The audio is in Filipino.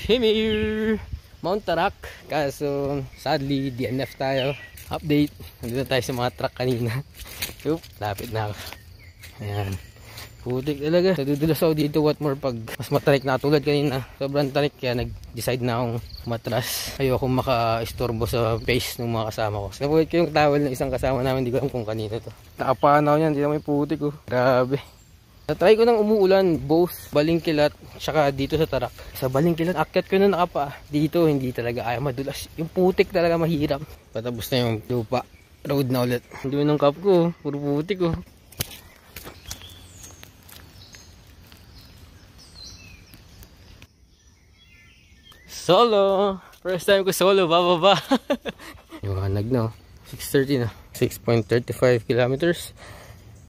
Himir Mount Tarak. Kaso sadly DNF tayo. Update, nandito tayo sa mga truck kanina. Yup, lapit na ako. Ayan, putik talaga. Nadudulas ako dito what more pag mas matarik na tulad kanina. Sobrang tarik kaya nag-decide na akong matras. Ayoko maka-istorbo sa pace ng mga kasama ko. Napulit ko yung towel ng isang kasama namin, hindi ko alam kung kanina to. Nakapaan ako yan, hindi na may putik oh. Grabe. Natry ko nang umuulan, both Balingkilat tsaka dito sa Tarak. Sa Balingkilat, akyat ko na nakapa. Dito, hindi talaga ayaw madulas. Yung putik talaga mahirap. Patapos na yung lupa. Road na ulit. Hindi mo ng cup ko, puro putik oh. Solo! First time ko solo, bababa. Yung hanag na oh. 6:30 na. 6.35 kilometers.